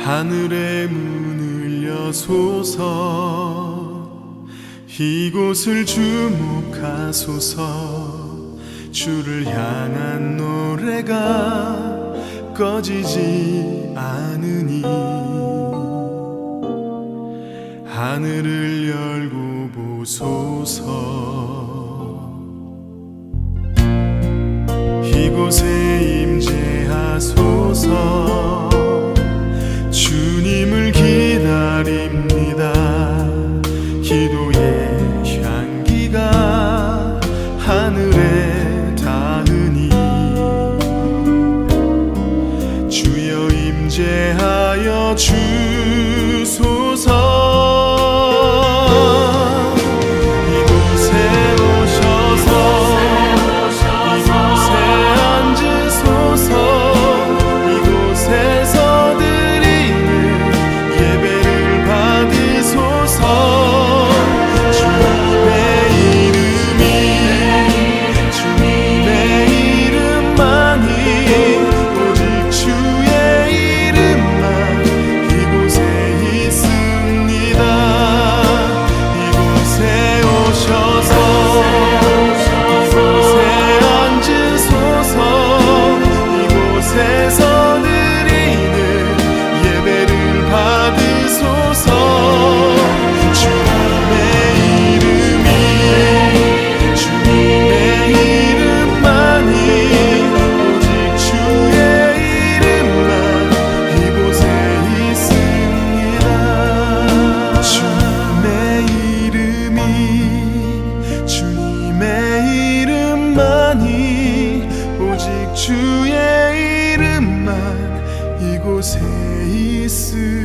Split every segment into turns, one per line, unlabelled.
하늘의 문을 여소서 이곳을 주목하소서 주를 향한 노래가 꺼지지 않으니 하늘을 열고 보소서 이곳에 임재하소서 주님을 기다립니다 기도의 향기가 하늘에 닿으니 주여 임재하여 주소서 주의 이름만 이곳에 있습니다.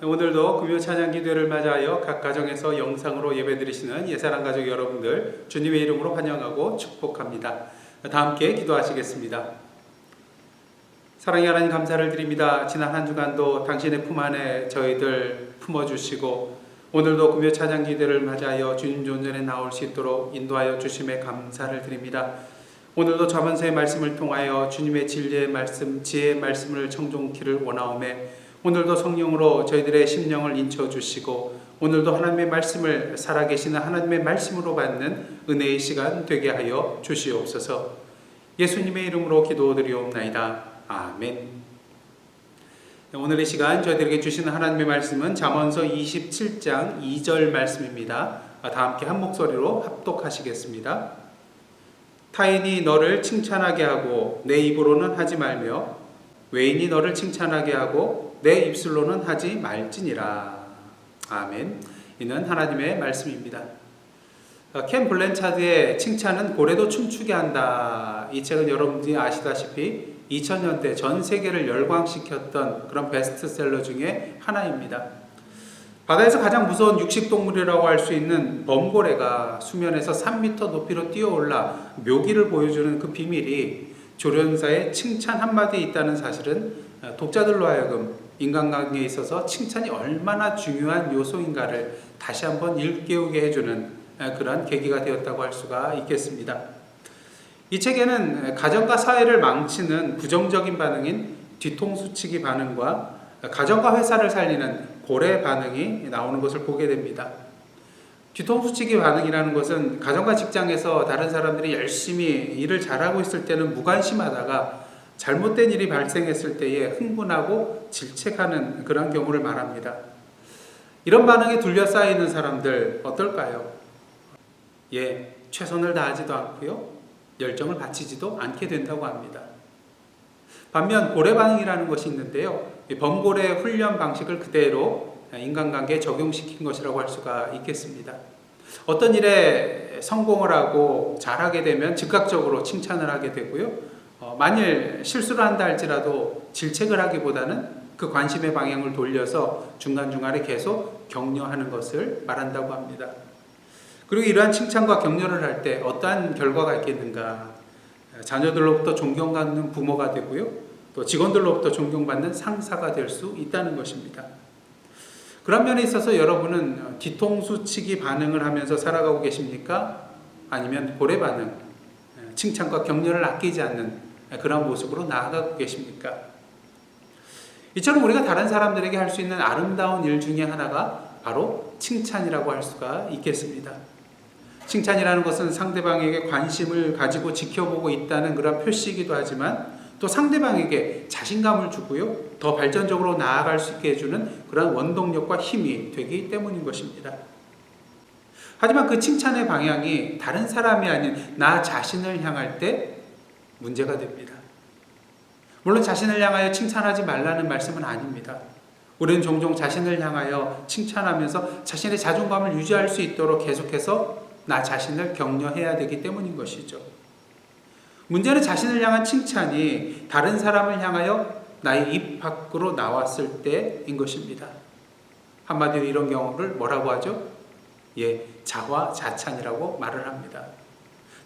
오늘도 금요 찬양 기도를 맞이하여 각 가정에서 영상으로 예배드리시는 예사랑 가족 여러분들 주님의 이름으로 환영하고 축복합니다. 다 함께 기도하시겠습니다. 사랑의 하나님 감사를 드립니다. 지난 한 주간도 당신의 품 안에 저희들 품어주시고 오늘도 금요 찬양 기도를 맞이하여 주님 존전에 나올 수 있도록 인도하여 주심에 감사를 드립니다. 오늘도 자문서의 말씀을 통하여 주님의 진리의 말씀, 지혜의 말씀을 청종키를 원하오매 오늘도 성령으로 저희들의 심령을 인쳐주시고 오늘도 하나님의 말씀을 살아계시는 하나님의 말씀으로 받는 은혜의 시간 되게 하여 주시옵소서. 예수님의 이름으로 기도드리옵나이다. 아멘. 오늘 이 시간 저희들에게 주시는 하나님의 말씀은 잠언서 27장 2절 말씀입니다. 다 함께 한 목소리로 합독하시겠습니다. 타인이 너를 칭찬하게 하고 내 입으로는 하지 말며 외인이 너를 칭찬하게 하고 내 입술로는 하지 말지니라. 아멘. 이는 하나님의 말씀입니다. 켄 블랜차드의 칭찬은 고래도 춤추게 한다. 이 책은 여러분들이 아시다시피 2000년대 전 세계를 열광시켰던 그런 베스트셀러 중에 하나입니다. 바다에서 가장 무서운 육식동물이라고 할 수 있는 범고래가 수면에서 3m 높이로 뛰어올라 묘기를 보여주는 그 비밀이 조련사의 칭찬 한마디에 있다는 사실은 독자들로 하여금 인간관계에 있어서 칭찬이 얼마나 중요한 요소인가를 다시 한번 일깨우게 해주는 그런 계기가 되었다고 할 수가 있겠습니다. 이 책에는 가정과 사회를 망치는 부정적인 반응인 뒤통수치기 반응과 가정과 회사를 살리는 고래 반응이 나오는 것을 보게 됩니다. 뒤통수치기 반응이라는 것은 가정과 직장에서 다른 사람들이 열심히 일을 잘하고 있을 때는 무관심하다가 잘못된 일이 발생했을 때에 흥분하고 질책하는 그런 경우를 말합니다. 이런 반응에 둘러싸이는 사람들 어떨까요? 최선을 다하지도 않고요. 열정을 바치지도 않게 된다고 합니다. 반면 고래 반응이라는 것이 있는데요. 범고래의 훈련 방식을 그대로 인간관계에 적용시킨 것이라고 할 수가 있겠습니다. 어떤 일에 성공을 하고 잘하게 되면 즉각적으로 칭찬을 하게 되고요. 만일 실수를 한다 할지라도 질책을 하기보다는 그 관심의 방향을 돌려서 중간중간에 계속 격려하는 것을 말한다고 합니다. 그리고 이러한 칭찬과 격려를 할 때 어떠한 결과가 있겠는가? 자녀들로부터 존경받는 부모가 되고요. 또 직원들로부터 존경받는 상사가 될 수 있다는 것입니다. 그런 면에 있어서 여러분은 뒤통수치기 반응을 하면서 살아가고 계십니까? 아니면 고래 반응, 칭찬과 격려를 아끼지 않는 그런 모습으로 나아가고 계십니까? 이처럼 우리가 다른 사람들에게 할 수 있는 아름다운 일 중에 하나가 바로 칭찬이라고 할 수가 있겠습니다. 칭찬이라는 것은 상대방에게 관심을 가지고 지켜보고 있다는 그런 표시이기도 하지만 또 상대방에게 자신감을 주고요. 더 발전적으로 나아갈 수 있게 해주는 그런 원동력과 힘이 되기 때문인 것입니다. 하지만 그 칭찬의 방향이 다른 사람이 아닌 나 자신을 향할 때 문제가 됩니다. 물론 자신을 향하여 칭찬하지 말라는 말씀은 아닙니다. 우리는 종종 자신을 향하여 칭찬하면서 자신의 자존감을 유지할 수 있도록 계속해서 나 자신을 격려해야 되기 때문인 것이죠. 문제는 자신을 향한 칭찬이 다른 사람을 향하여 나의 입 밖으로 나왔을 때인 것입니다. 한마디로 이런 경우를 뭐라고 하죠? 자화자찬이라고 말을 합니다.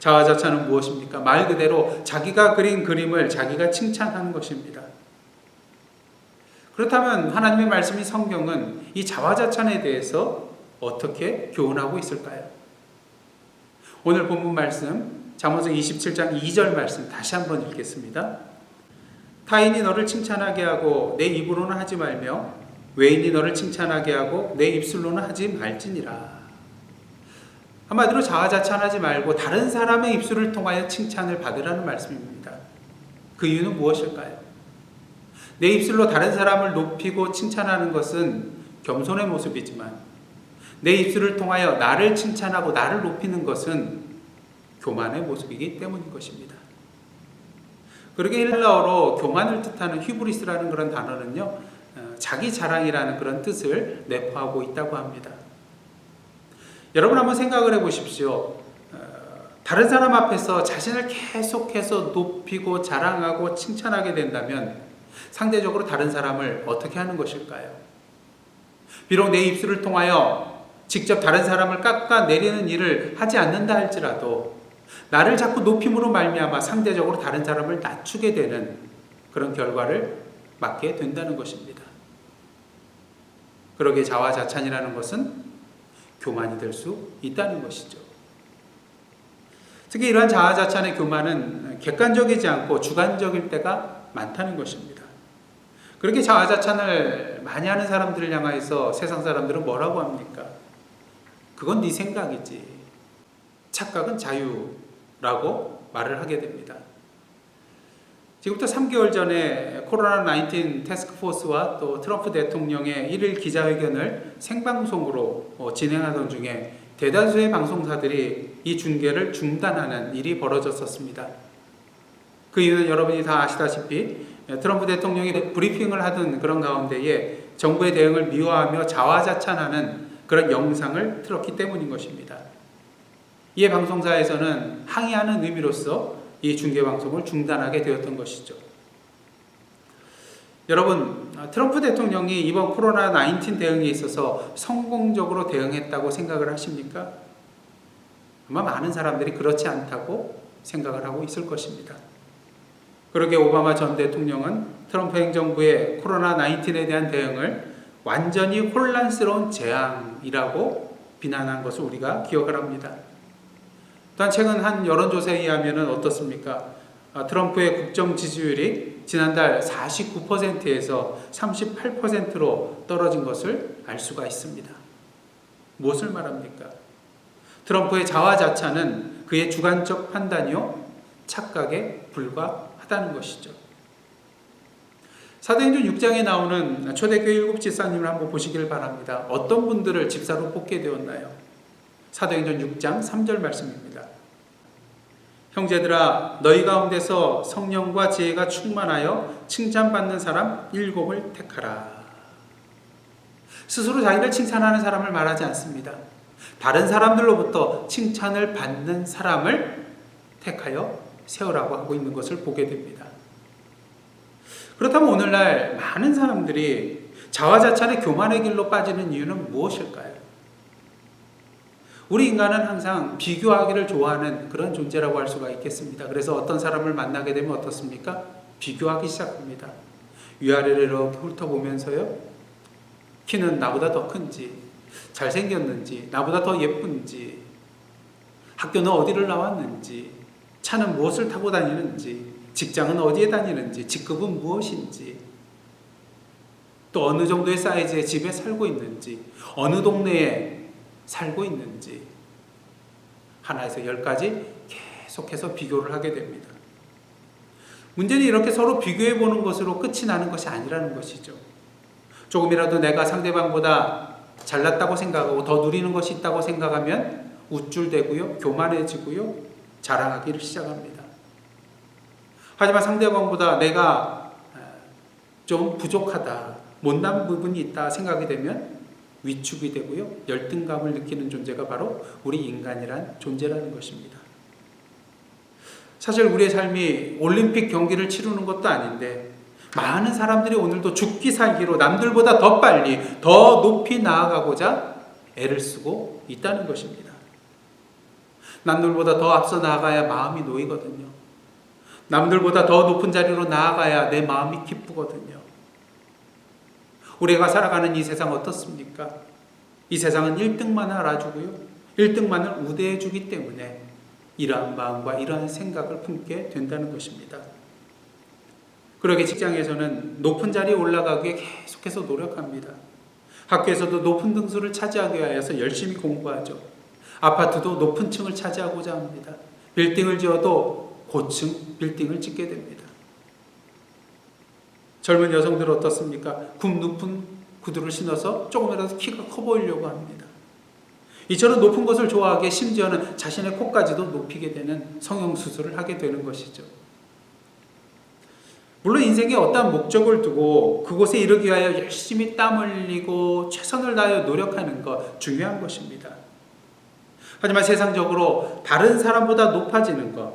자화자찬은 무엇입니까? 말 그대로 자기가 그린 그림을 자기가 칭찬하는 것입니다. 그렇다면 하나님의 말씀인 성경은 이 자화자찬에 대해서 어떻게 교훈하고 있을까요? 오늘 본문 말씀 잠언서 27장 2절 말씀 다시 한번 읽겠습니다. 타인이 너를 칭찬하게 하고 내 입으로는 하지 말며 외인이 너를 칭찬하게 하고 내 입술로는 하지 말지니라. 한마디로 자화자찬하지 말고 다른 사람의 입술을 통하여 칭찬을 받으라는 말씀입니다. 그 이유는 무엇일까요? 내 입술로 다른 사람을 높이고 칭찬하는 것은 겸손의 모습이지만 내 입술을 통하여 나를 칭찬하고 나를 높이는 것은 교만의 모습이기 때문인 것입니다. 그러게 헬라어로 교만을 뜻하는 히브리스라는 그런 단어는요, 자기 자랑이라는 그런 뜻을 내포하고 있다고 합니다. 여러분 한번 생각을 해보십시오. 다른 사람 앞에서 자신을 계속해서 높이고 자랑하고 칭찬하게 된다면 상대적으로 다른 사람을 어떻게 하는 것일까요? 비록 내 입술을 통하여 직접 다른 사람을 깎아내리는 일을 하지 않는다 할지라도 나를 자꾸 높임으로 말미암아 상대적으로 다른 사람을 낮추게 되는 그런 결과를 맞게 된다는 것입니다. 그러기에 자화자찬이라는 것은 교만이 될 수 있다는 것이죠. 특히 이러한 자화자찬의 교만은 객관적이지 않고 주관적일 때가 많다는 것입니다. 그렇게 자화자찬을 많이 하는 사람들을 향해서 세상 사람들은 뭐라고 합니까? 그건 네 생각이지. 착각은 자유라고 말을 하게 됩니다. 지금부터 3개월 전에 코로나19 태스크포스와 또 트럼프 대통령의 1일 기자회견을 생방송으로 진행하던 중에 대다수의 방송사들이 이 중계를 중단하는 일이 벌어졌었습니다. 그 이유는 여러분이 다 아시다시피 트럼프 대통령이 브리핑을 하던 그런 가운데에 정부의 대응을 미화하며 자화자찬하는 그런 영상을 틀었기 때문인 것입니다. 이에 방송사에서는 항의하는 의미로서 이 중계방송을 중단하게 되었던 것이죠. 여러분, 트럼프 대통령이 이번 코로나19 대응에 있어서 성공적으로 대응했다고 생각을 하십니까? 아마 많은 사람들이 그렇지 않다고 생각을 하고 있을 것입니다. 그러게 오바마 전 대통령은 트럼프 행정부의 코로나19에 대한 대응을 완전히 혼란스러운 재앙이라고 비난한 것을 우리가 기억을 합니다. 또한 최근 한 여론조사에 의하면 어떻습니까? 트럼프의 국정 지지율이 지난달 49%에서 38%로 떨어진 것을 알 수가 있습니다. 무엇을 말합니까? 트럼프의 자화자찬은 그의 주관적 판단이요 착각에 불과하다는 것이죠. 사도행전 6장에 나오는 초대교회 7 집사님을 한번 보시길 바랍니다. 어떤 분들을 집사로 뽑게 되었나요? 사도행전 6장 3절 말씀입니다. 형제들아 너희 가운데서 성령과 지혜가 충만하여 칭찬받는 사람 7을 택하라. 스스로 자기를 칭찬하는 사람을 말하지 않습니다. 다른 사람들로부터 칭찬을 받는 사람을 택하여 세우라고 하고 있는 것을 보게 됩니다. 그렇다면 오늘날 많은 사람들이 자화자찬의 교만의 길로 빠지는 이유는 무엇일까요? 우리 인간은 항상 비교하기를 좋아하는 그런 존재라고 할 수가 있겠습니다. 그래서 어떤 사람을 만나게 되면 어떻습니까? 비교하기 시작합니다. 위아래를 이렇게 훑어보면서요. 키는 나보다 더 큰지, 잘생겼는지, 나보다 더 예쁜지, 학교는 어디를 나왔는지, 차는 무엇을 타고 다니는지, 직장은 어디에 다니는지, 직급은 무엇인지, 또 어느 정도의 사이즈의 집에 살고 있는지, 어느 동네에 살고 있는지, 하나에서 10가지 계속해서 비교를 하게 됩니다. 문제는 이렇게 서로 비교해 보는 것으로 끝이 나는 것이 아니라는 것이죠. 조금이라도 내가 상대방보다 잘났다고 생각하고 더 누리는 것이 있다고 생각하면 우쭐대고요, 교만해지고요, 자랑하기를 시작합니다. 하지만 상대방보다 내가 좀 부족하다, 못난 부분이 있다 생각이 되면 위축이 되고요, 열등감을 느끼는 존재가 바로 우리 인간이란 존재라는 것입니다. 사실 우리의 삶이 올림픽 경기를 치르는 것도 아닌데 많은 사람들이 오늘도 죽기 살기로 남들보다 더 빨리 더 높이 나아가고자 애를 쓰고 있다는 것입니다. 남들보다 더 앞서 나아가야 마음이 놓이거든요. 남들보다 더 높은 자리로 나아가야 내 마음이 기쁘거든요. 우리가 살아가는 이 세상 어떻습니까? 이 세상은 1등만을 알아주고요, 1등만을 우대해 주기 때문에 이러한 마음과 이러한 생각을 품게 된다는 것입니다. 그러게 직장에서는 높은 자리에 올라가기 위해 계속해서 노력합니다. 학교에서도 높은 등수를 차지하기 위해서 열심히 공부하죠. 아파트도 높은 층을 차지하고자 합니다. 빌딩을 지어도 고층 빌딩을 짓게 됩니다. 젊은 여성들은 어떻습니까? 굽 높은 구두를 신어서 조금이라도 키가 커 보이려고 합니다. 이처럼 높은 것을 좋아하기에 심지어는 자신의 코까지도 높이게 되는 성형수술을 하게 되는 것이죠. 물론 인생에 어떠한 목적을 두고 그곳에 이르기 위하여 열심히 땀 흘리고 최선을 다하여 노력하는 것 중요한 것입니다. 하지만 세상적으로 다른 사람보다 높아지는 것,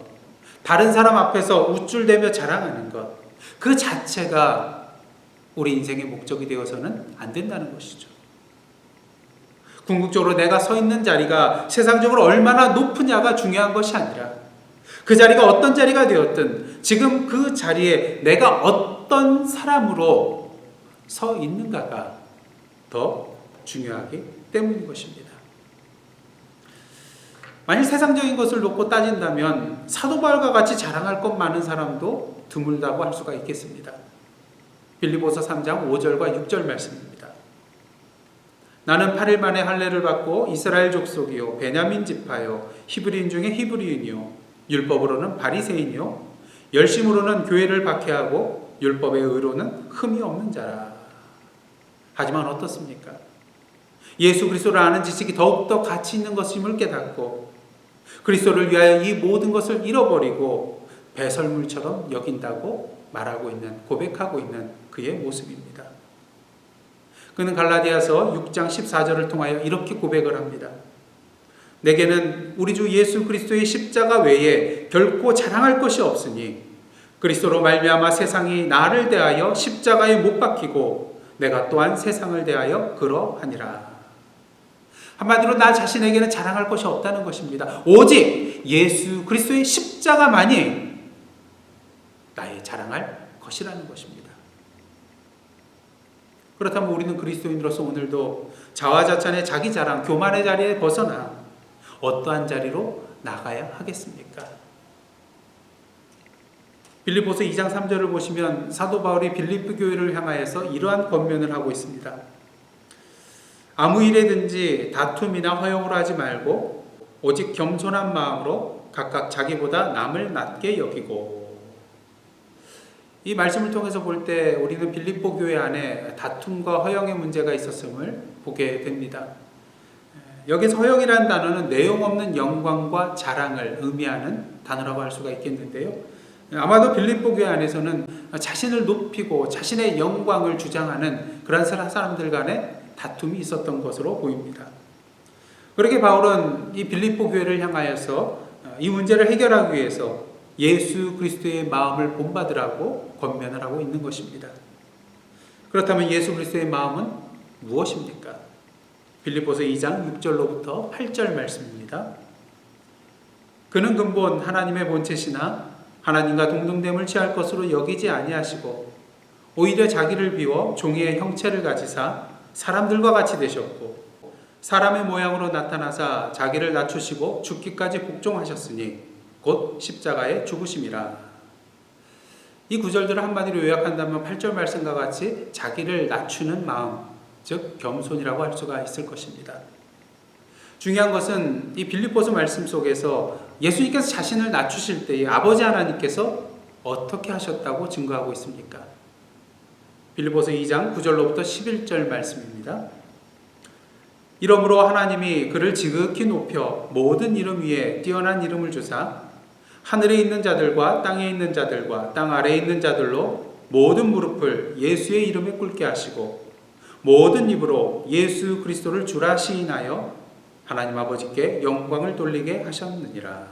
다른 사람 앞에서 우쭐대며 자랑하는 것, 그 자체가 우리 인생의 목적이 되어서는 안 된다는 것이죠. 궁극적으로 내가 서 있는 자리가 세상적으로 얼마나 높으냐가 중요한 것이 아니라 그 자리가 어떤 자리가 되었든 지금 그 자리에 내가 어떤 사람으로 서 있는가가 더 중요하기 때문인 것입니다. 만일 세상적인 것을 놓고 따진다면 사도 바울과 같이 자랑할 것 많은 사람도 드물다고 할 수가 있겠습니다. 빌립보서 3장 5절과 6절 말씀입니다. 나는 8일 만에 할례를 받고 이스라엘 족속이요 베냐민 지파요 히브리인 중에 히브리인이요 율법으로는 바리새인이요 열심으로는 교회를 박해하고 율법의 의로는 흠이 없는 자라. 하지만 어떻습니까? 예수 그리스도를 아는 지식이 더욱더 가치 있는 것임을 깨닫고 그리스도를 위하여 이 모든 것을 잃어버리고 배설물처럼 여긴다고 말하고 있는, 고백하고 있는 그의 모습입니다. 그는 갈라디아서 6장 14절을 통하여 이렇게 고백을 합니다. 내게는 우리 주 예수 그리스도의 십자가 외에 결코 자랑할 것이 없으니 그리스도로 말미암아 세상이 나를 대하여 십자가에 못 박히고 내가 또한 세상을 대하여 그러하니라. 한마디로 나 자신에게는 자랑할 것이 없다는 것입니다. 오직 예수 그리스도의 십자가만이 나의 자랑할 것이라는 것입니다. 그렇다면 우리는 그리스도인으로서 오늘도 자화자찬의 자기 자랑, 교만의 자리에 벗어나 어떠한 자리로 나가야 하겠습니까? 빌립보서 2장 3절을 보시면 사도 바울이 빌립보 교회를 향하여서 이러한 권면을 하고 있습니다. 아무 일에든지 다툼이나 허용으로 하지 말고 오직 겸손한 마음으로 각각 자기보다 남을 낮게 여기고. 이 말씀을 통해서 볼 때 우리는 빌립보 교회 안에 다툼과 허용의 문제가 있었음을 보게 됩니다. 여기서 허용이라는 단어는 내용 없는 영광과 자랑을 의미하는 단어라고 할 수가 있겠는데요. 아마도 빌립보 교회 안에서는 자신을 높이고 자신의 영광을 주장하는 그런 사람들 간에 다툼이 있었던 것으로 보입니다. 그렇게 바울은 이 빌립보 교회를 향하여서 이 문제를 해결하기 위해서 예수 그리스도의 마음을 본받으라고 권면을 하고 있는 것입니다. 그렇다면 예수 그리스도의 마음은 무엇입니까? 빌립보서 2장 6절로부터 8절 말씀입니다. 그는 근본 하나님의 본체시나 하나님과 동등됨을 취할 것으로 여기지 아니하시고 오히려 자기를 비워 종의 형체를 가지사 사람들과 같이 되셨고 사람의 모양으로 나타나사 자기를 낮추시고 죽기까지 복종하셨으니 곧 십자가에 죽으심이라. 이 구절들을 한마디로 요약한다면 8절 말씀과 같이 자기를 낮추는 마음, 즉 겸손이라고 할 수가 있을 것입니다. 중요한 것은 이 빌립보서 말씀 속에서 예수님께서 자신을 낮추실 때에 아버지 하나님께서 어떻게 하셨다고 증거하고 있습니까? 빌립보서 2장 9절로부터 11절 말씀입니다. 이러므로 하나님이 그를 지극히 높여 모든 이름 위에 뛰어난 이름을 주사 하늘에 있는 자들과 땅에 있는 자들과 땅 아래에 있는 자들로 모든 무릎을 예수의 이름에 꿇게 하시고 모든 입으로 예수 그리스도를 주라 시인하여 하나님 아버지께 영광을 돌리게 하셨느니라.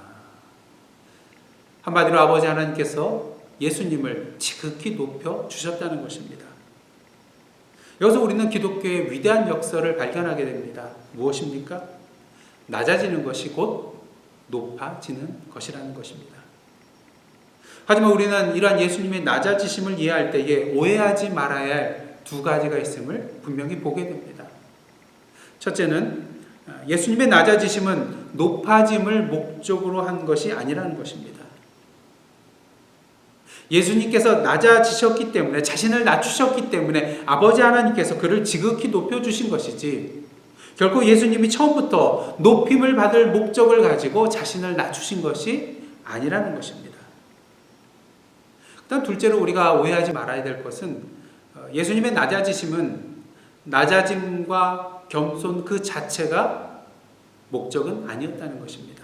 한마디로 아버지 하나님께서 예수님을 지극히 높여 주셨다는 것입니다. 여기서 우리는 기독교의 위대한 역사를 발견하게 됩니다. 무엇입니까? 낮아지는 것이 곧 높아지는 것이라는 것입니다. 하지만 우리는 이러한 예수님의 낮아지심을 이해할 때에 오해하지 말아야 할 두 가지가 있음을 분명히 보게 됩니다. 첫째는 예수님의 낮아지심은 높아짐을 목적으로 한 것이 아니라는 것입니다. 예수님께서 낮아지셨기 때문에, 자신을 낮추셨기 때문에 아버지 하나님께서 그를 지극히 높여주신 것이지 결코 예수님이 처음부터 높임을 받을 목적을 가지고 자신을 낮추신 것이 아니라는 것입니다. 그다음 둘째로 우리가 오해하지 말아야 될 것은 예수님의 낮아지심은 낮아짐과 겸손 그 자체가 목적은 아니었다는 것입니다.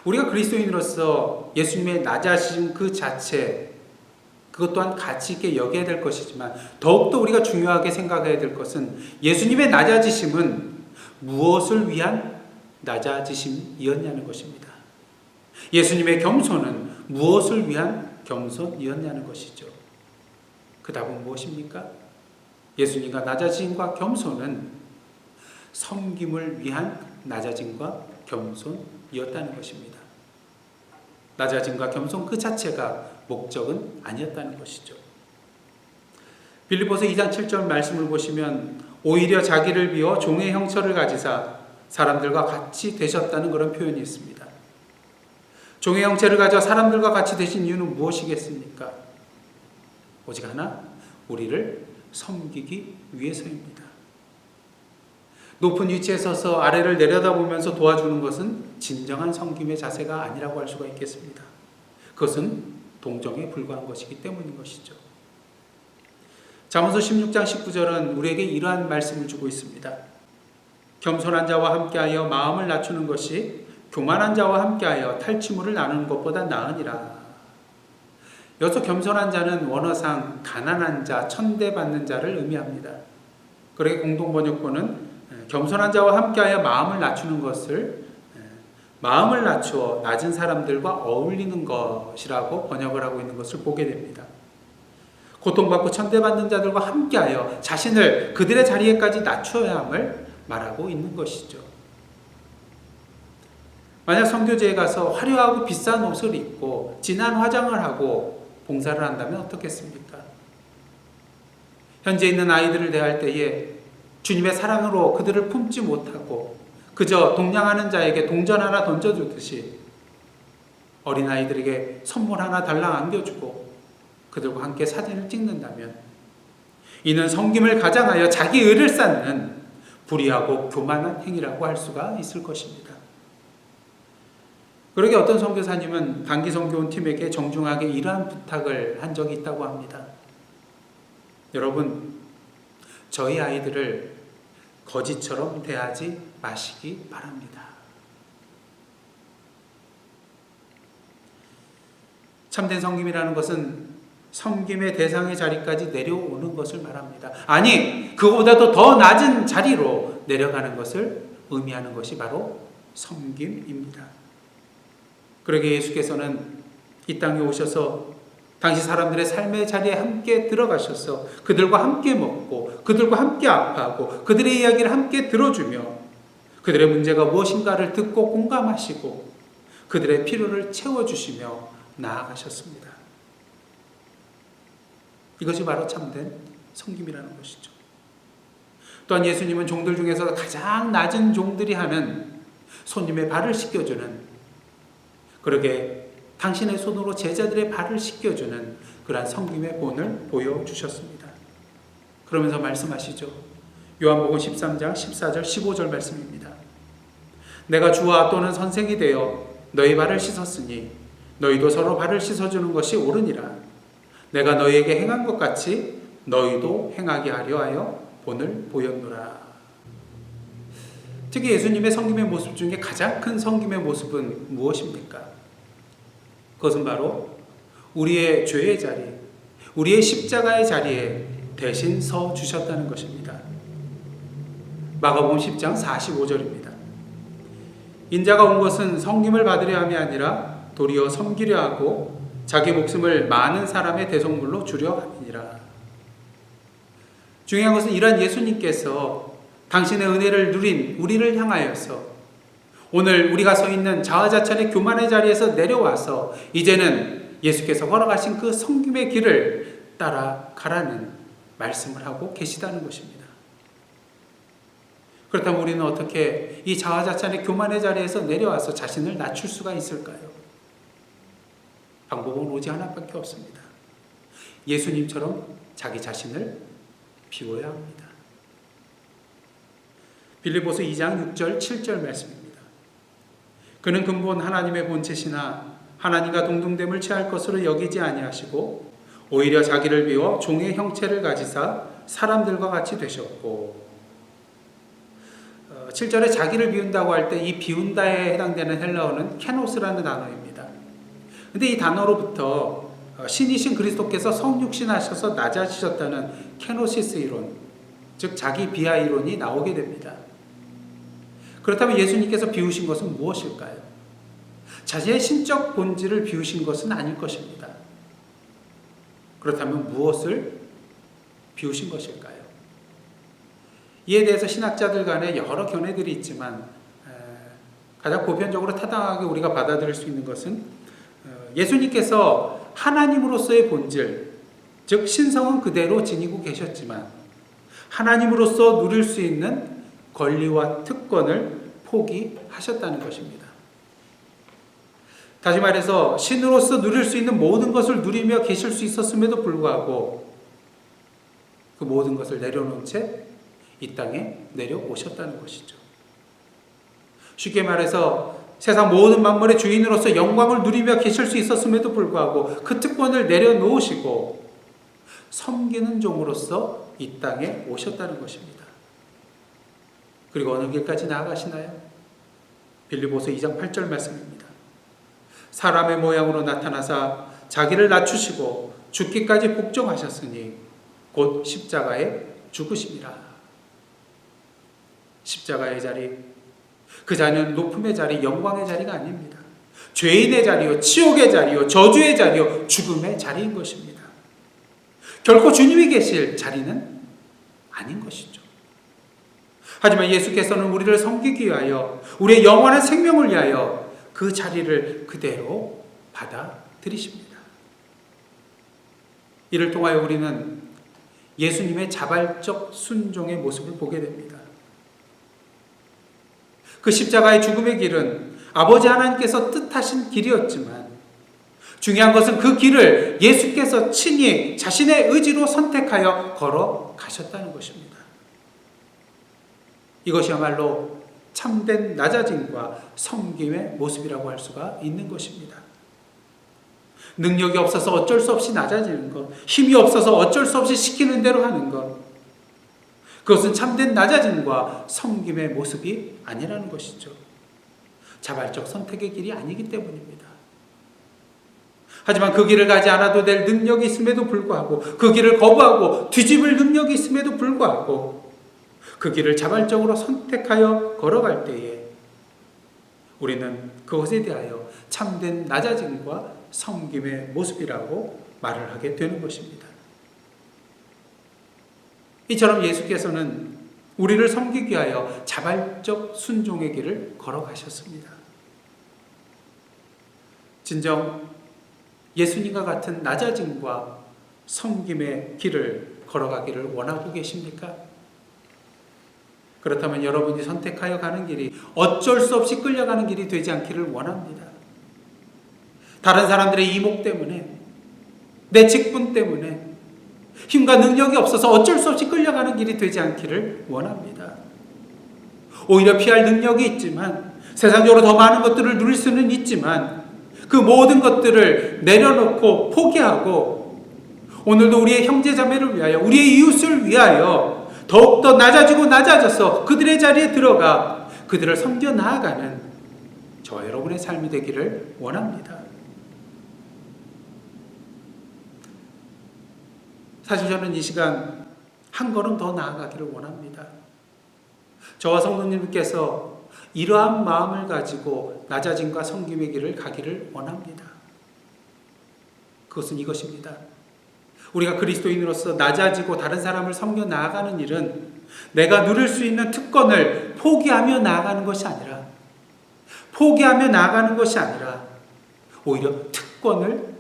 우리가 그리스도인으로서 예수님의 낮아지심 그 자체, 그것 또한 가치 있게 여겨야 될 것이지만 더욱더 우리가 중요하게 생각해야 될 것은 예수님의 낮아지심은 무엇을 위한 낮아지심이었냐는 것입니다. 예수님의 겸손은 무엇을 위한 겸손이었냐는 것이죠. 그 답은 무엇입니까? 예수님과 낮아짐과 겸손은 섬김을 위한 낮아짐과 겸손이었다는 것입니다. 낮아짐과 겸손 그 자체가 목적은 아니었다는 것이죠. 빌립보서 2장 7절 말씀을 보시면 오히려 자기를 비워 종의 형체를 가지사 사람들과 같이 되셨다는 그런 표현이 있습니다. 종의 형체를 가져 사람들과 같이 되신 이유는 무엇이겠습니까? 오직 하나, 우리를 섬기기 위해서입니다. 높은 위치에 서서 아래를 내려다보면서 도와주는 것은 진정한 섬김의 자세가 아니라고 할 수가 있겠습니다. 그것은 동정에 불과한 것이기 때문인 것이죠. 잠언서 16장 19절은 우리에게 이러한 말씀을 주고 있습니다. 겸손한 자와 함께하여 마음을 낮추는 것이 교만한 자와 함께하여 탈취물을 나누는 것보다 나으니라. 여기서 겸손한 자는 원어상 가난한 자, 천대받는 자를 의미합니다. 그러게 공동번역본은 겸손한 자와 함께하여 마음을 낮추는 것을 마음을 낮추어 낮은 사람들과 어울리는 것이라고 번역을 하고 있는 것을 보게 됩니다. 고통받고 천대받는 자들과 함께하여 자신을 그들의 자리에까지 낮춰야 함을 말하고 있는 것이죠. 만약 선교제에 가서 화려하고 비싼 옷을 입고 진한 화장을 하고 봉사를 한다면 어떻겠습니까? 현재 있는 아이들을 대할 때에 주님의 사랑으로 그들을 품지 못하고 그저 동냥하는 자에게 동전 하나 던져주듯이 어린아이들에게 선물 하나 달랑 안겨주고 그들과 함께 사진을 찍는다면 이는 섬김을 가장하여 자기 의를 쌓는 불의하고 교만한 행위라고 할 수가 있을 것입니다. 그러게 어떤 선교사님은 단기 선교원 팀에게 정중하게 이러한 부탁을 한 적이 있다고 합니다. 여러분, 저희 아이들을 거지처럼 대하지 마시기 바랍니다. 참된 섬김이라는 것은 섬김의 대상의 자리까지 내려오는 것을 말합니다. 아니, 그보다도 더 낮은 자리로 내려가는 것을 의미하는 것이 바로 섬김입니다. 그러게 예수께서는 이 땅에 오셔서 당시 사람들의 삶의 자리에 함께 들어가셔서 그들과 함께 먹고 그들과 함께 아파하고 그들의 이야기를 함께 들어주며 그들의 문제가 무엇인가를 듣고 공감하시고 그들의 필요를 채워주시며 나아가셨습니다. 이것이 바로 참된 섬김이라는 것이죠. 또한 예수님은 종들 중에서 가장 낮은 종들이 하는 손님의 발을 씻겨주는 그러게 당신의 손으로 제자들의 발을 씻겨주는 그러한 섬김의 본을 보여주셨습니다. 그러면서 말씀하시죠. 요한복음 13장 14절 15절 말씀입니다. 내가 주와 또는 선생이 되어 너희 발을 씻었으니 너희도 서로 발을 씻어주는 것이 옳으니라. 내가 너희에게 행한 것 같이 너희도 행하게 하려 하여 본을 보였노라. 특히 예수님의 섬김의 모습 중에 가장 큰 섬김의 모습은 무엇입니까? 그것은 바로 우리의 죄의 자리, 우리의 십자가의 자리에 대신 서 주셨다는 것입니다. 마가복음 10장 45절입니다. 인자가 온 것은 섬김을 받으려 함이 아니라 도리어 섬기려 하고 자기 목숨을 많은 사람의 대속물로 주려 함이니라. 중요한 것은 이러한 예수님께서 당신의 은혜를 누린 우리를 향하여서 오늘 우리가 서 있는 자아자찬의 교만의 자리에서 내려와서 이제는 예수께서 허락하신 그 섬김의 길을 따라가라는 말씀을 하고 계시다는 것입니다. 그렇다면 우리는 어떻게 이 자아자찬의 교만의 자리에서 내려와서 자신을 낮출 수가 있을까요? 방법은 오직 하나밖에 없습니다. 예수님처럼 자기 자신을 비워야 합니다. 빌립보서 2장 6절 7절 말씀입니다. 그는 근본 하나님의 본체시나 하나님과 동등됨을 취할 것으로 여기지 아니하시고 오히려 자기를 비워 종의 형체를 가지사 사람들과 같이 되셨고 7절에 자기를 비운다고 할 때 이 비운다에 해당되는 헬라어는 케노스라는 단어입니다. 근데 이 단어로부터 신이신 그리스도께서 성육신하셔서 낮아지셨다는 케노시스 이론, 즉 자기 비하 이론이 나오게 됩니다. 그렇다면 예수님께서 비우신 것은 무엇일까요? 자신의 신적 본질을 비우신 것은 아닐 것입니다. 그렇다면 무엇을 비우신 것일까요? 이에 대해서 신학자들 간에 여러 견해들이 있지만 가장 보편적으로 타당하게 우리가 받아들일 수 있는 것은 예수님께서 하나님으로서의 본질, 즉 신성은 그대로 지니고 계셨지만 하나님으로서 누릴 수 있는 권리와 특권을 포기하셨다는 것입니다. 다시 말해서 신으로서 누릴 수 있는 모든 것을 누리며 계실 수 있었음에도 불구하고 그 모든 것을 내려놓은 채 이 땅에 내려오셨다는 것이죠. 쉽게 말해서 세상 모든 만물의 주인으로서 영광을 누리며 계실 수 있었음에도 불구하고 그 특권을 내려놓으시고 섬기는 종으로서 이 땅에 오셨다는 것입니다. 그리고 어느 길까지 나아가시나요? 빌립보서 2장 8절 말씀입니다. 사람의 모양으로 나타나사 자기를 낮추시고 죽기까지 복종하셨으니 곧 십자가에 죽으심이라. 십자가의 자리, 그 자리는 높음의 자리, 영광의 자리가 아닙니다. 죄인의 자리요, 치욕의 자리요, 저주의 자리요, 죽음의 자리인 것입니다. 결코 주님이 계실 자리는 아닌 것이죠. 하지만 예수께서는 우리를 섬기기 위하여, 우리의 영원한 생명을 위하여 그 자리를 그대로 받아들이십니다. 이를 통하여 우리는 예수님의 자발적 순종의 모습을 보게 됩니다. 그 십자가의 죽음의 길은 아버지 하나님께서 뜻하신 길이었지만 중요한 것은 그 길을 예수께서 친히 자신의 의지로 선택하여 걸어가셨다는 것입니다. 이것이야말로 참된 낮아짐과 섬김의 모습이라고 할 수가 있는 것입니다. 능력이 없어서 어쩔 수 없이 낮아지는 것, 힘이 없어서 어쩔 수 없이 시키는 대로 하는 것, 그것은 참된 낮아짐과 섬김의 모습이 아니라는 것이죠. 자발적 선택의 길이 아니기 때문입니다. 하지만 그 길을 가지 않아도 될 능력이 있음에도 불구하고, 그 길을 거부하고 뒤집을 능력이 있음에도 불구하고 그 길을 자발적으로 선택하여 걸어갈 때에 우리는 그것에 대하여 참된 낮아짐과 섬김의 모습이라고 말을 하게 되는 것입니다. 이처럼 예수께서는 우리를 섬기기 위하여 자발적 순종의 길을 걸어가셨습니다. 진정 예수님과 같은 낮아짐과 섬김의 길을 걸어가기를 원하고 계십니까? 그렇다면 여러분이 선택하여 가는 길이 어쩔 수 없이 끌려가는 길이 되지 않기를 원합니다. 다른 사람들의 이목 때문에, 내 직분 때문에, 힘과 능력이 없어서 어쩔 수 없이 끌려가는 길이 되지 않기를 원합니다. 오히려 피할 능력이 있지만, 세상적으로 더 많은 것들을 누릴 수는 있지만 그 모든 것들을 내려놓고 포기하고 오늘도 우리의 형제자매를 위하여, 우리의 이웃을 위하여 더욱더 낮아져서 그들의 자리에 들어가 그들을 섬겨 나아가는 저와 여러분의 삶이 되기를 원합니다. 사실 저는 이 시간 한 걸음 더 나아가기를 원합니다. 저와 성도님께서 이러한 마음을 가지고 낮아짐과 섬김의 길을 가기를 원합니다. 그것은 이것입니다. 우리가 그리스도인으로서 낮아지고 다른 사람을 섬겨 나아가는 일은 내가 누릴 수 있는 특권을 포기하며 나아가는 것이 아니라 오히려 특권을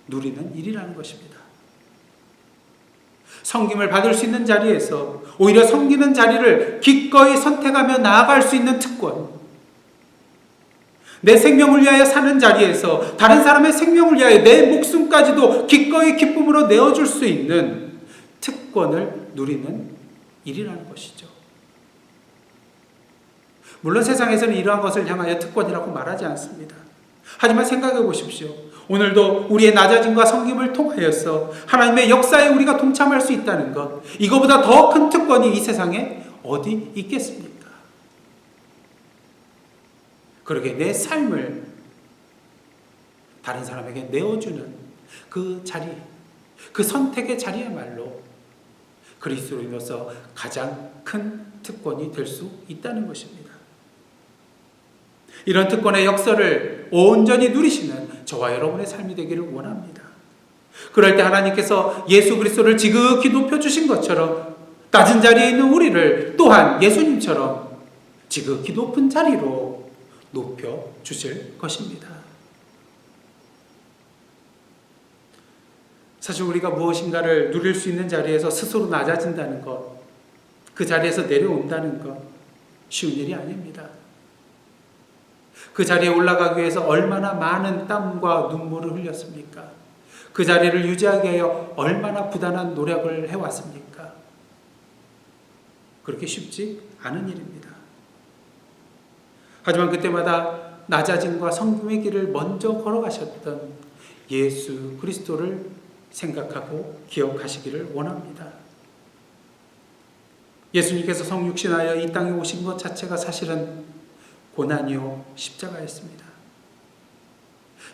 누리는 일이라는 것입니다. 섬김을 받을 수 있는 자리에서 오히려 섬기는 자리를 기꺼이 선택하며 나아갈 수 있는 특권, 내 생명을 위하여 사는 자리에서 다른 사람의 생명을 위하여 내 목숨까지도 기꺼이 기쁨으로 내어줄 수 있는 특권을 누리는 일이라는 것이죠. 물론 세상에서는 이러한 것을 향하여 특권이라고 말하지 않습니다. 하지만 생각해 보십시오. 오늘도 우리의 낮아짐과 섬김을 통하여서 하나님의 역사에 우리가 동참할 수 있다는 것, 이거보다 더 큰 특권이 이 세상에 어디 있겠습니까? 그러게 내 삶을 다른 사람에게 내어주는 그 자리, 그 선택의 자리야말로 그리스도인으로서 가장 큰 특권이 될 수 있다는 것입니다. 이런 특권의 역사를 온전히 누리시는 저와 여러분의 삶이 되기를 원합니다. 그럴 때 하나님께서 예수 그리스도를 지극히 높여주신 것처럼 낮은 자리에 있는 우리를 또한 예수님처럼 지극히 높은 자리로 높여 주실 것입니다. 사실 우리가 무엇인가를 누릴 수 있는 자리에서 스스로 낮아진다는 것, 그 자리에서 내려온다는 것 쉬운 일이 아닙니다. 그 자리에 올라가기 위해서 얼마나 많은 땀과 눈물을 흘렸습니까? 그 자리를 유지하기 위하여 얼마나 부단한 노력을 해왔습니까? 그렇게 쉽지 않은 일입니다. 하지만 그때마다 낮아짐과 성김의 길을 먼저 걸어가셨던 예수 그리스도를 생각하고 기억하시기를 원합니다. 예수님께서 성육신하여 이 땅에 오신 것 자체가 사실은 고난이요 십자가였습니다.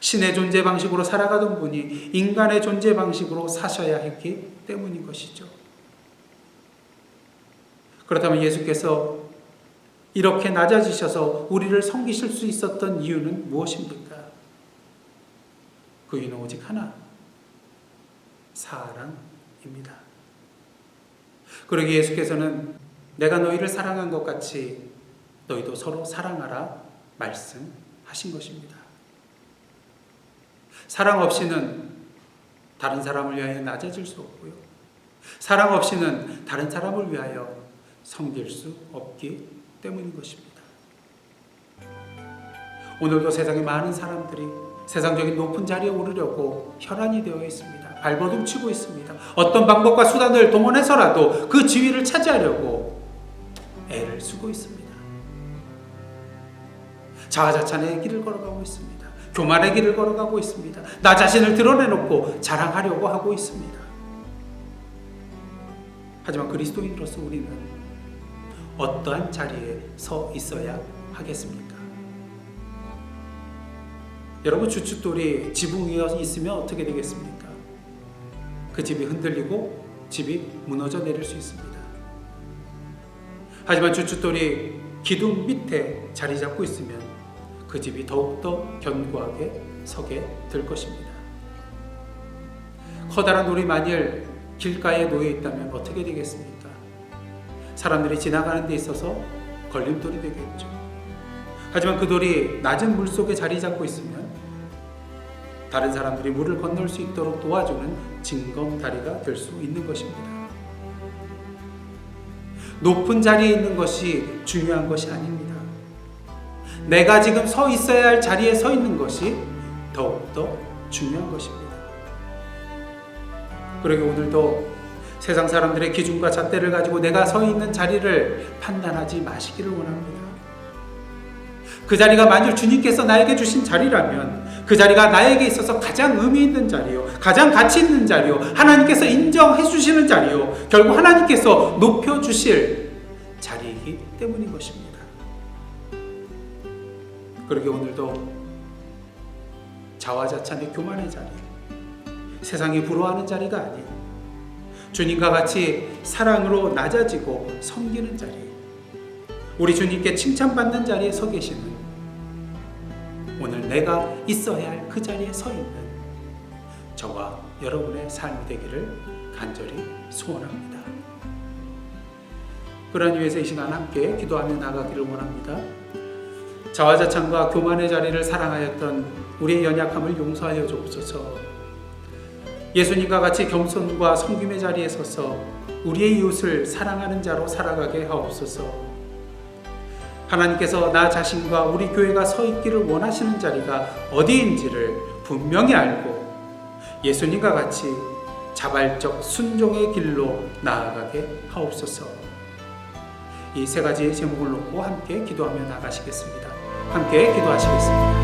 신의 존재 방식으로 살아가던 분이 인간의 존재 방식으로 사셔야 했기 때문인 것이죠. 그렇다면 예수께서 이렇게 낮아지셔서 우리를 섬기실 수 있었던 이유는 무엇입니까? 그 이유는 오직 하나, 사랑입니다. 그러기에 예수께서는 내가 너희를 사랑한 것 같이 너희도 서로 사랑하라 말씀하신 것입니다. 사랑 없이는 다른 사람을 위하여 낮아질 수 없고요. 사랑 없이는 다른 사람을 위하여 섬길 수 없기 때문인 것입니다. 오늘도 세상에 많은 사람들이 세상적인 높은 자리에 오르려고 혈안이 되어 있습니다. 발버둥 치고 있습니다. 어떤 방법과 수단을 동원해서라도 그 지위를 차지하려고 애를 쓰고 있습니다. 자아자찬의 길을 걸어가고 있습니다. 교만의 길을 걸어가고 있습니다. 나 자신을 드러내놓고 자랑하려고 하고 있습니다. 하지만 그리스도인으로서 우리는 어떠한 자리에 서 있어야 하겠습니까? 여러분, 주춧돌이 지붕 위에 있으면 어떻게 되겠습니까? 그 집이 흔들리고 집이 무너져 내릴 수 있습니다. 하지만 주춧돌이 기둥 밑에 자리 잡고 있으면 그 집이 더욱더 견고하게 서게 될 것입니다. 커다란 돌이 만일 길가에 놓여 있다면 어떻게 되겠습니까? 사람들이 지나가는 데 있어서 걸림돌이 되겠죠. 하지만 그 돌이 낮은 물 속에 자리 잡고 있으면 다른 사람들이 물을 건널 수 있도록 도와주는 징검다리가 될 수 있는 것입니다. 높은 자리에 있는 것이 중요한 것이 아닙니다. 내가 지금 서 있어야 할 자리에 서 있는 것이 더욱더 중요한 것입니다. 그러게 오늘도 세상 사람들의 기준과 잣대를 가지고 내가 서 있는 자리를 판단하지 마시기를 원합니다. 그 자리가 만일 주님께서 나에게 주신 자리라면 그 자리가 나에게 있어서 가장 의미 있는 자리요, 가장 가치 있는 자리요, 하나님께서 인정해 주시는 자리요, 결국 하나님께서 높여 주실 자리이기 때문인 것입니다. 그러게 오늘도 자화자찬의 교만의 자리, 세상이 부러워하는 자리가 아닌 주님과 같이 사랑으로 낮아지고 섬기는 자리, 우리 주님께 칭찬받는 자리에 서 계시는 오늘 내가 있어야 할 그 자리에 서 있는 저와 여러분의 삶이 되기를 간절히 소원합니다. 그러한 위해서 이 시간 함께 기도하며 나가기를 원합니다. 자화자찬과 교만의 자리를 사랑하였던 우리의 연약함을 용서하여 주옵소서. 예수님과 같이 겸손과 섬김의 자리에 서서 우리의 이웃을 사랑하는 자로 살아가게 하옵소서. 하나님께서 나 자신과 우리 교회가 서 있기를 원하시는 자리가 어디인지를 분명히 알고 예수님과 같이 자발적 순종의 길로 나아가게 하옵소서. 이 세 가지의 제목을 놓고 함께 기도하며 나가시겠습니다. 함께 기도하시겠습니다.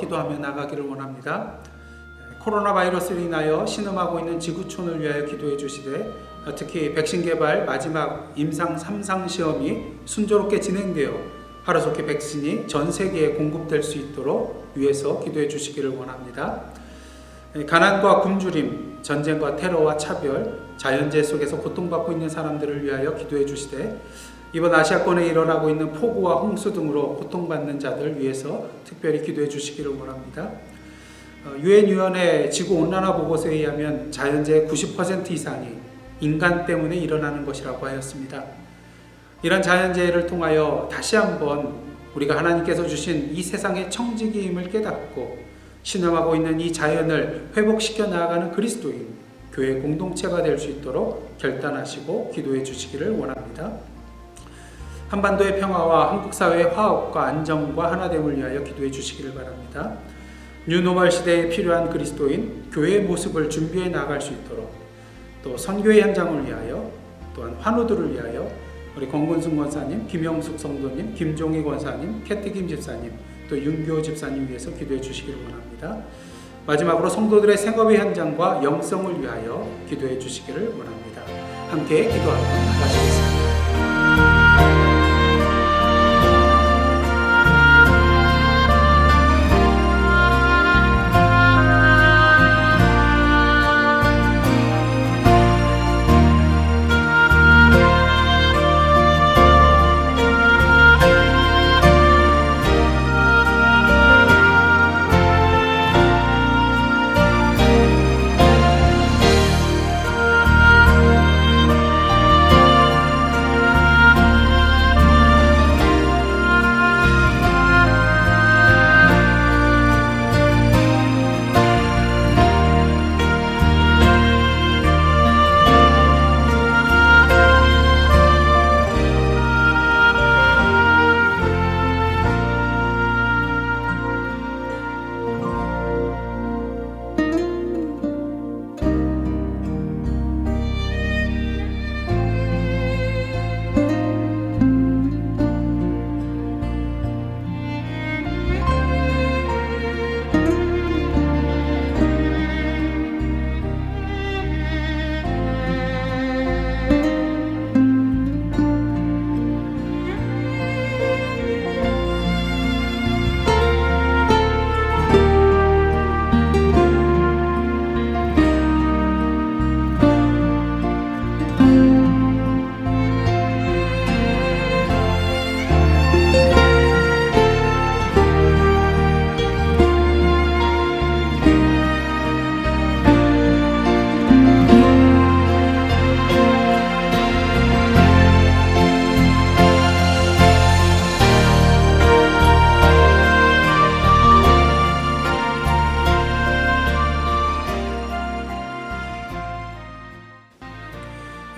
기도하며 나가기를 원합니다. 코로나 바이러스로 인하여 신음하고 있는 지구촌을 위하여 기도해 주시되, 특히 백신 개발 마지막 임상 3상 시험이 순조롭게 진행되어 하루속히 백신이 전 세계에 공급될 수 있도록 위해서 기도해 주시기를 원합니다. 가난과 굶주림, 전쟁과 테러와 차별, 자연재해 속에서 고통받고 있는 사람들을 위하여 기도해 주시되, 이번 아시아권에 일어나고 있는 폭우와 홍수 등으로 고통받는 자들 위해서 특별히 기도해 주시기를 원합니다. 유엔위원회 지구온난화 보고서에 의하면 자연재해 90% 이상이 인간 때문에 일어나는 것이라고 하였습니다. 이런 자연재해를 통하여 다시 한번 우리가 하나님께서 주신 이 세상의 청지기임을 깨닫고 신음하고 있는 이 자연을 회복시켜 나아가는 그리스도인, 교회 공동체가 될 수 있도록 결단하시고 기도해 주시기를 원합니다. 한반도의 평화와 한국 사회의 화합과 안정과 하나됨을 위하여 기도해 주시기를 바랍니다. 뉴노멀 시대에 필요한 그리스도인, 교회의 모습을 준비해 나아갈 수 있도록, 또 선교의 현장을 위하여, 또한 환우들을 위하여 우리 권근순 권사님, 김영숙 성도님, 김종희 권사님, 캐티김 집사님, 또 윤교 집사님 위해서 기도해 주시기를 원합니다. 마지막으로 성도들의 생업의 현장과 영성을 위하여 기도해 주시기를 원합니다. 함께 기도하고 나가시겠습니다.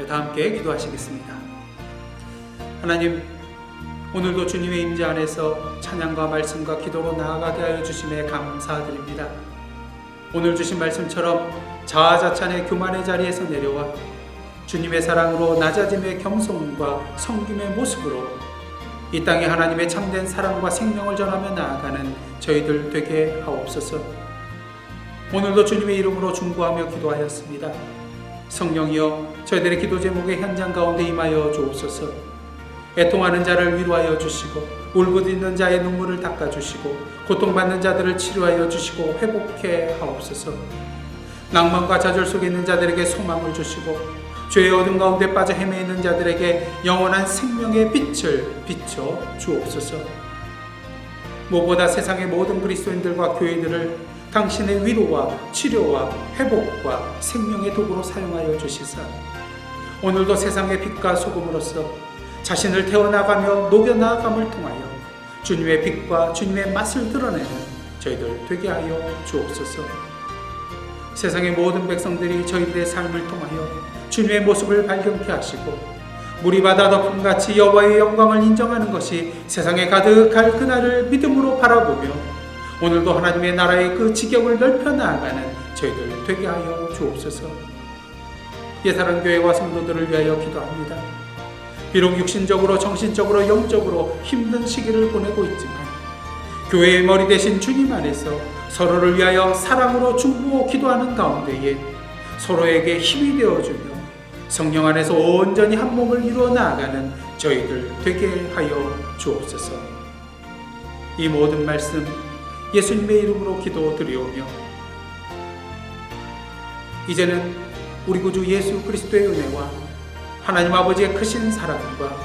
다 함께 기도하시겠습니다. 하나님, 오늘도 주님의 임재 안에서 찬양과 말씀과 기도로 나아가게 하여 주심에 감사드립니다. 오늘 주신 말씀처럼 자아자찬의 교만의 자리에서 내려와 주님의 사랑으로 낮아짐의 겸손과 섬김의 모습으로 이 땅에 하나님의 참된 사랑과 생명을 전하며 나아가는 저희들 되게 하옵소서. 오늘도 주님의 이름으로 중보하며 기도하였습니다. 성령이여, 저희들의 기도 제목의 현장 가운데 임하여 주옵소서. 애통하는 자를 위로하여 주시고, 울부짖는 자의 눈물을 닦아주시고, 고통받는 자들을 치료하여 주시고 회복해 하옵소서. 낭만과 좌절 속에 있는 자들에게 소망을 주시고, 죄의 어둠 가운데 빠져 헤매이는 자들에게 영원한 생명의 빛을 비춰 주옵소서. 무엇보다 세상의 모든 그리스도인들과 교회들을 당신의 위로와 치료와 회복과 생명의 도구로 사용하여 주시사 오늘도 세상의 빛과 소금으로서 자신을 태워나가며 녹여나감을 통하여 주님의 빛과 주님의 맛을 드러내는 저희들 되게 하여 주옵소서. 세상의 모든 백성들이 저희들의 삶을 통하여 주님의 모습을 발견케 하시고 물이 바다 덮음같이 여호와의 영광을 인정하는 것이 세상에 가득할 그날을 믿음으로 바라보며 오늘도 하나님의 나라의 그 지경을 넓혀 나아가는 저희들 되게 하여 주옵소서. 예사랑교회와 성도들을 위하여 기도합니다. 비록 육신적으로, 정신적으로, 영적으로 힘든 시기를 보내고 있지만 교회의 머리 대신 주님 안에서 서로를 위하여 사랑으로 중보하고 기도하는 가운데에 서로에게 힘이 되어주며 성령 안에서 온전히 한 몸을 이루어 나아가는 저희들 되게 하여 주옵소서. 이 모든 말씀 예수님의 이름으로 기도드리오며 이제는 우리 구주 예수 그리스도의 은혜와 하나님 아버지의 크신 사랑과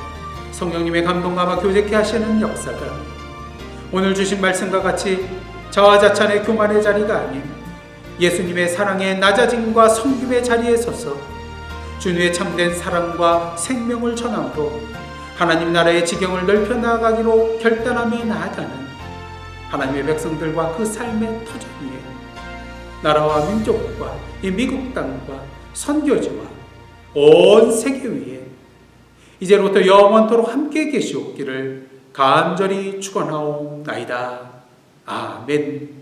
성령님의 감동감화 교제케 하시는 역사가 오늘 주신 말씀과 같이 자화자찬의 교만의 자리가 아닌 예수님의 사랑의 낮아짐과 섬김의 자리에 서서 주님의 참된 사랑과 생명을 전함으로 하나님 나라의 지경을 넓혀 나아가기로 결단하며 나아가는 하나님의 백성들과 그 삶의 터전 위에 나라와 민족과 이 미국 땅과 선교지와 온 세계 위에 이제부터 영원토록 함께 계시옵기를 간절히 축원하옵나이다. 아멘.